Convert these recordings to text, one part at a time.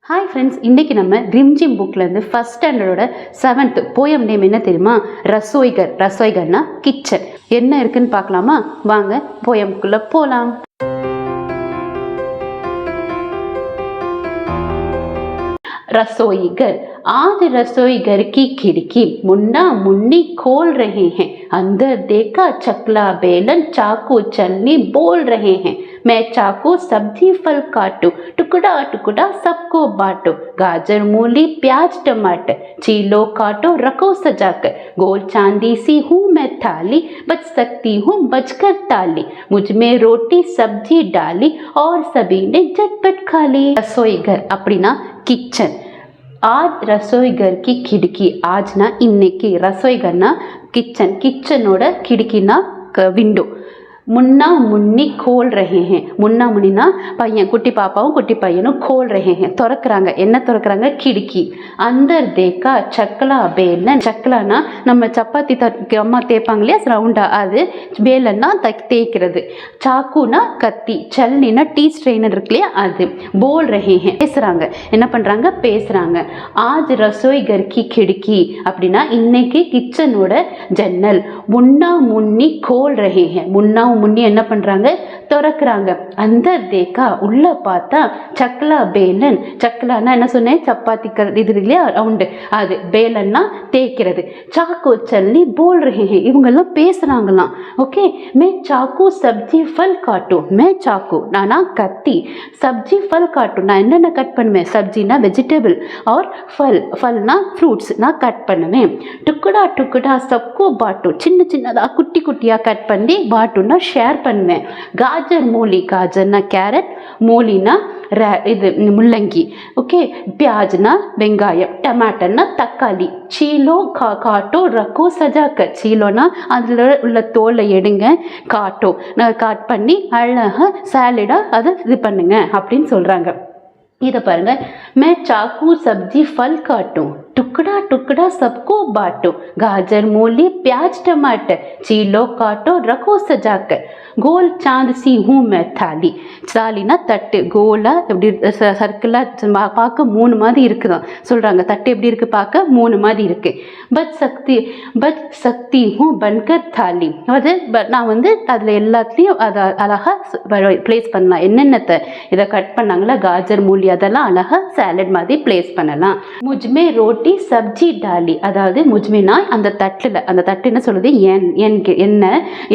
Hi friends, இன்றைக்கி நம்ம ரிம்ஜிம் புக்லேருந்து ஃபஸ்ட் ஸ்டாண்டர்டோட 7th போயம் நேம் என்ன தெரியுமா? ரசோய்கர். ரசோய்கர்னா கிச்சன். என்ன இருக்குன்னு பார்க்கலாமா? வாங்க போயம்குள்ளே போகலாம். रसोईघर। आज रसोई घर की खिड़की मुन्ना मुन्नी खोल रहे हैं। अंदर देखा चकला बेलन चाकू चलनी बोल रहे हैं। मैं चाकू सब्जी फल काटू, टुकड़ा टुकड़ा सबको बांटो। गाजर मूली प्याज टमाटर चीलो काटो रखो सजाकर। गोल चांदी सी हूँ मैं थाली, बच सकती हूँ बजकर ताली। मुझ में रोटी सब्जी डाली और सभी ने झटपट खा ली। रसोई घर அப்படின்னா கிச்சன். आज रसोई घर की खिड़की. आजना இன்னைக்கு, रसोईघरना किचन, किचनोட खिड़कीना विंडो. मुन्ना मुन्नी खोल रहे हैं. मुन्ना मुन्नीना பையன், குட்டி பாப்பாவும் குட்டி பையனும் खोल रहे हैं திறக்கிறாங்க. என்ன திறக்கிறாங்க? கிடுக்கி. அந்தர் தேக்கா சக்கலா பேலன். சக்கலானா நம்ம சப்பாத்தி அம்மா தேய்ப்பாங்க இல்லையா, ரவுண்டா, அது. பேலன்னா தேய்க்கிறது. சாக்குனா கத்தி. சல்னினா டீ ஸ்ட்ரெயினர் இருக்கு இல்லையா, அது. போல் ரஹே ஹே பேசுறாங்க. என்ன பண்றாங்க? பேசுறாங்க. ஆஜ் ரசோய் கர் கி கிடுக்கி அப்படின்னா இன்னைக்கு கிச்சனோட ஜன்னல். முன்னா முன்னி கோல் ரஹே ஹே. முன்னா முன்னி என்ன பண்றாங்க? திறக்கிறாங்க. அந்த தேக்கா உள்ள பார்த்தா சக்லா பேலன். சக்லானா என்ன சொன்னேன்? சப்பாத்தி இது இல்லையா, ரவுண்டு, அது. பேலன்னா தேய்க்கிறது. சாக்கு சல்லி போல் ரஹே ஹே. இவங்கெல்லாம் பேசுறாங்களாம். ஓகே. மே சாக்கு சப்ஜி ஃபல் காட்டு. மே சாக்கு நானா கத்தி, சப்ஜி ஃபல் காட்டு நான் என்னென்ன கட் பண்ணுவேன்? சப்ஜினா வெஜிடபிள், और फल फलना फ्रूट्स நான் கட் பண்ணுவேன். டுக்குடா டுக்குடா சப்கோ பாட்டு சின்ன சின்னதாக குட்டி குட்டியாக கட் பண்ணி பாட்டுன்னா ஷேர் பண்ணுவேன். காஜர் மூலி. காஜர்னா கேரட், மூலினா இது முள்ளங்கி. ஓகே. பியாஜ்னா வெங்காயம், டமாட்டர்னா தக்காளி. சீலோ காட்டோ ரக்கோ சஜாக்க. சீலோனா அதில் உள்ள தோலை எடுங்க, காட்டோ காட் பண்ணி அழகாக சாலடாக அதை இது பண்ணுங்க அப்படின்னு சொல்கிறாங்க. இதை பாருங்க. मैं चाकू सब्जी फल काटूं, टुकड़ा टुकड़ा सबको बांटो। गाजर मूली प्याज टमाटर चीलो काटो रखो सजाकर। गोल चांद सी हूँ मैं थाली. தாலினா தட்டு. கோலா எப்படி சர்க்கிளாக பார்க்க 3 மாதிரி இருக்குதான் சொல்கிறாங்க. தட்டு எப்படி இருக்குது? பார்க்க 3 மாதிரி இருக்குது. பச் சக்தி ஹூ பன்கர் தாலி. அது நான் வந்து அதில் எல்லாத்துலேயும் அதை அழகாக ப்ளேஸ் பண்ணலாம். என்னென்னத்தை இதை கட் பண்ணாங்களா, காஜர் மூலி, அதெல்லாம் அழகாக சாலட் மாதிரி ப்ளேஸ் பண்ணலாம். முஜ்மே ரோட்டி சப்ஜி டாலி. அதாவது முஜ்மேனா அந்த தட்டில், அந்த தட்டு என்ன சொல்லுது? என்ன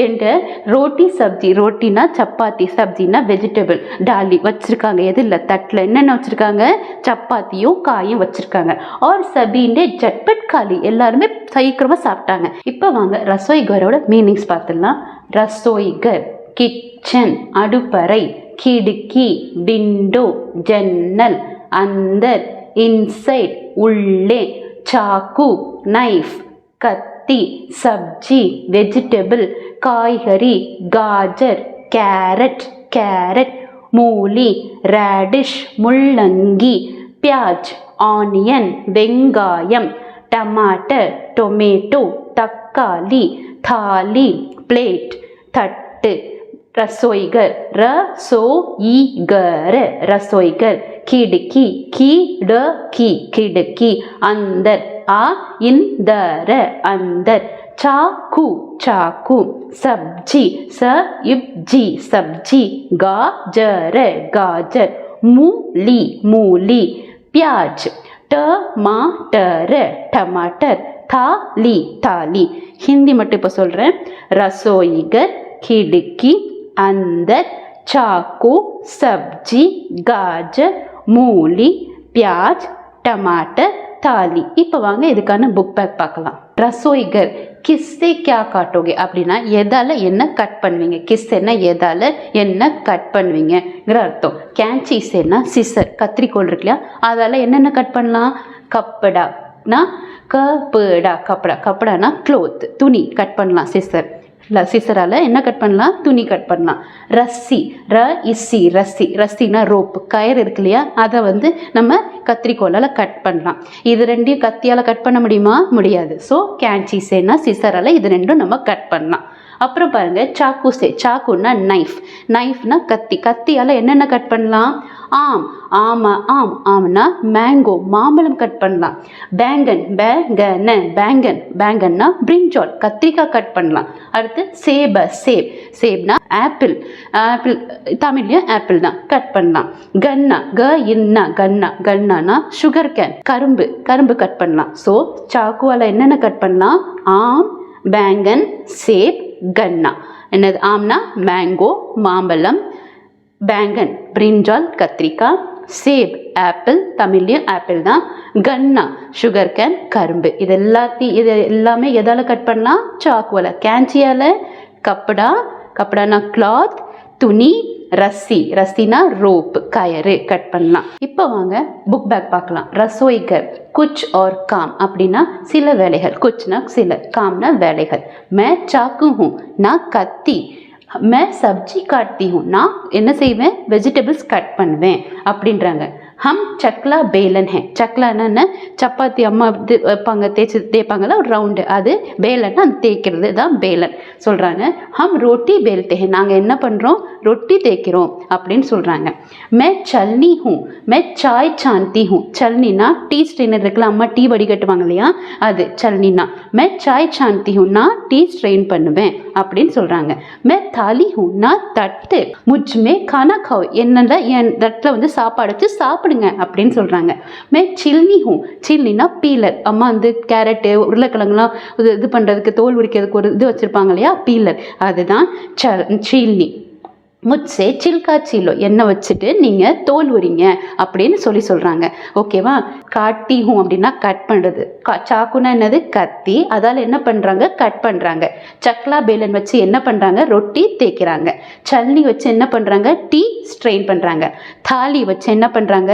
என்கிட்ட ரோட்டி சப்ஜி. ரோட்டினா சப்பாத்தி, சப்ஜினா வெஜிடபிள், டாலி வச்சிருக்காங்க. எது இல்லை, தட்டில் என்னென்ன வச்சிருக்காங்க? சப்பாத்தியும் காயும் வச்சிருக்காங்க. और सभी ने झटपट खा ली. எல்லாருமே சீக்கிரமாக சாப்பிட்டாங்க. இப்போ வாங்க ரசோய்கரோட மீனிங்ஸ் பார்த்துடலாம். ரசோய்கர் கிச்சன் அடுப்பறை, खिड़की विंडो जन्नल, अंदर इनसाइड உள்ளே, चाकू नाइफ कत्ती, सब्जी वेजिटेबल காய்கறி, गाजर कैरेट कैरेट, मूली रैडिश मुल्लंगी, प्याज ऑनियन வெங்காயம், टमाटर टोमेटो तक्काली, थाली प्लेट तट्टु, रसोईघर रसोईघर रसोईघर, खिड़की खिड़की खिड़की, अंदर इंदर अंदर, चाकू चाकू, सब्जी सब्जी सब्जी, गाजर गाजर, मूली मूली, प्याज टमाटर टमाटर, थाली थाली. हिंदी மட்டும் இப்போ சொல்கிறேன். रसोईघर खिड़की, अंदर, चाकू सब्जी गाजर मूली प्याज टमाटर தாலி. இப்போ வாங்க இதுக்கான புக் பேக் பார்க்கலாம். ரசோய்கர் கிஸ்ஸே கியா காட்டோगे அப்படின்னா எதால் என்ன கட் பண்ணுவீங்க? கிஸ்ஸேன்னா எதால் என்ன கட் பண்ணுவீங்கிற அர்த்தம். கேன்சிஸ்னா சிசர், கத்திரிக்கோள் இருக்கு இல்லையா, அதால் என்னென்ன கட் பண்ணலாம்? கப்படானா கப்படா, கப்படா கப்படானா க்ளோத், துணி கட் பண்ணலாம். சிசர் சிசரால் என்ன கட் பண்ணலாம்? துணி கட் பண்ணலாம். ரஸ்ஸி இஸ்ஸி ரஸ்ஸி, ரஸ்ஸினா ரோப், கயிறு இருக்கு இல்லையா, அதை வந்து நம்ம கத்திரிக்கோளால் கட் பண்ணலாம். இது ரெண்டையும் கத்தியால் கட் பண்ண முடியுமா? முடியாது. ஸோ கேன்சிஸ்னா சிசரால் இது ரெண்டும் நம்ம கட் பண்ணலாம். அப்புறம் பாருங்க சாக்கு சே, சாக்குன்னா நைஃப், நைஃப்னா கத்தி, கத்தியால் என்னென்ன கட் பண்ணலாம்? ஆம், ஆமா, ஆம், ஆம்னா மேங்கோ, மாம்பழம் கட் பண்ணலாம். பேங்கன், பேங்கன, பேங்கன், பேங்கன்னா பிரிஞ்சால், கத்திரிக்காய் கட் பண்ணலாம். அடுத்து சேப, சேப், சேப்னா ஆப்பிள், ஆப்பிள் தமிழ்லையும் ஆப்பிள் தான், கட் பண்ணலாம். கன்னா, கன்னா, கன்னா, கன்னானா சுகர் கேன், கரும்பு, கரும்பு கட் பண்ணலாம். ஸோ சாக்குவால் என்னென்ன கட் பண்ணலாம்? ஆம், பேங்கன், சேப், கன்னா. என்னது? ஆம்னா மேங்கோ, மாம்பழம், பேங்கன் பிரிஞ்சால், கத்திரிக்காய், சேப் ஆப்பிள், தமிழ்லையும் ஆப்பிள் தான், கன்னா சுகர் கேன், கரும்பு. இது எல்லாமே எதால் கட் பண்ணலாம்? சாக்குவால். கேன்ச்சியால் கப்படா, கப்படானா கிளாத், துணி, ரஸ்ஸி, ரஸ்ஸினா ரோப், கயறு கட் பண்ணலாம். இப்போ வாங்க புக் பேக் பார்க்கலாம். ரசோய்கர், குச் और काम அப்படின்னா சில வேலைகள், குச்னா சில, காம்னா வேலைகள். मैं चाकू हूँ, நான் கத்தி. मैं सब्जी काटती हूँ, நான் என்ன செய்வேன்? வெஜிடபிள்ஸ் கட் பண்ணுவேன் அப்படின்றாங்க. ஹம் சக்லா பேலன் ஹே, சக்லான்னா சப்பாத்தி அம்மா இது வைப்பாங்க, தேய்ப்பாங்கல்ல ஒரு ரவுண்டு, அது பேலன்னா அது தேய்க்கிறது தான் பேலன் சொல்கிறாங்க. ஹம் ரோட்டி பேல்தே ஹே, நாங்கள் என்ன பண்ணுறோம்? ரொட்டி தேய்க்கிறோம் அப்படின்னு சொல்கிறாங்க. மே சல்னி ஹூ, மே சாய் சாந்தி ஹூ, சல்னினா டீ ஸ்ட்ரெயினர் இருக்குல்ல, அம்மா டீ வடிகட்டுவாங்க இல்லையா, அது சல்னினா. மே சாய் சாந்தி ஹூ, நான் டீ ஸ்ட்ரெயின் பண்ணுவேன் அப்படின்னு சொல்கிறாங்க. மே தாலி ஹூ, நான் தட்டு. முஜ்மே கானா காவ், என்னல என் தட்டில் வந்து சாப்பாடு வச்சு சாப்பிடுங்க அப்படின்னு சொல்கிறாங்க. மே சில்னி ஹூ, சில்னினா பீலர், அம்மா வந்து கேரட்டு உருளைக்கிழங்குலாம் இது பண்ணுறதுக்கு, தோல் உரிக்கிறதுக்கு ஒரு இது வச்சுருப்பாங்க இல்லையா, பீலர், அதுதான் சில்னி. முச்சே சில்கா சீலோ, எண்ணெய் வச்சுட்டு நீங்கள் தோல் உரிங்க அப்படின்னு சொல்கிறாங்க. ஓகேவா? காட்டி ஹூ அப்படின்னா கட் பண்ணுறது, சாக்குனா என்னது? கத்தி, அதால் என்ன பண்ணுறாங்க? கட் பண்ணுறாங்க. சக்லா பேலன் வச்சு என்ன பண்ணுறாங்க? ரொட்டி தேய்க்கிறாங்க. சல்னி வச்சு என்ன பண்ணுறாங்க? டீ ஸ்ட்ரெயின் பண்ணுறாங்க. தாலி வச்சு என்ன பண்ணுறாங்க?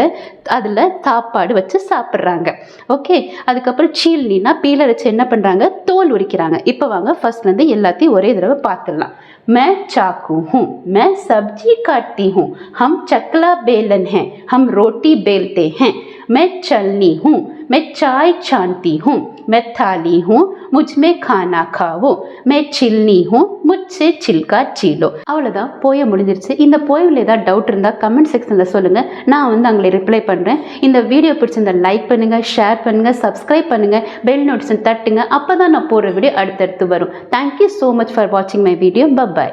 அதில் சாப்பாடு வச்சு சாப்பிட்றாங்க. ஓகே, அதுக்கப்புறம் சீல்னினா பீலர் வச்சு என்ன பண்ணுறாங்க? தோல் உரிக்கிறாங்க. இப்போ வாங்க ஃபர்ஸ்ட்லேருந்து எல்லாத்தையும் ஒரே தடவை பார்த்துடலாம். मैं चाकू हूँ, मैं सब्जी काटती हूँ, हम चकला बेलन हैं, हम रोटी बेलते हैं, मैं चलनी हूँ, मैं चाय छानती हूँ, मैं थाली हूँ, मुझ में खाना खाओ, मैं चिलनी हूँ, मुझसे चिल्का चीलो. அவ்வளோதான், போயம் முடிஞ்சிருச்சு. இந்த போயமில் ஏதாவது டவுட் இருந்தால் கமெண்ட் செக்ஷனில் சொல்லுங்கள், நான் வந்து அவங்களை ரிப்ளை பண்ணுறேன். இந்த வீடியோ பிடிச்சிருந்தா லைக் பண்ணுங்கள், ஷேர் பண்ணுங்கள், சப்ஸ்கிரைப் பண்ணுங்கள், பெல் நோட்டிஃபிகேஷன் தட்டுங்க. அப்போ தான் நான் போடுற வீடியோ அடுத்தடுத்து வரும். தேங்க்யூ ஸோ மச் ஃபார் வாட்சிங் மை வீடியோ. பை.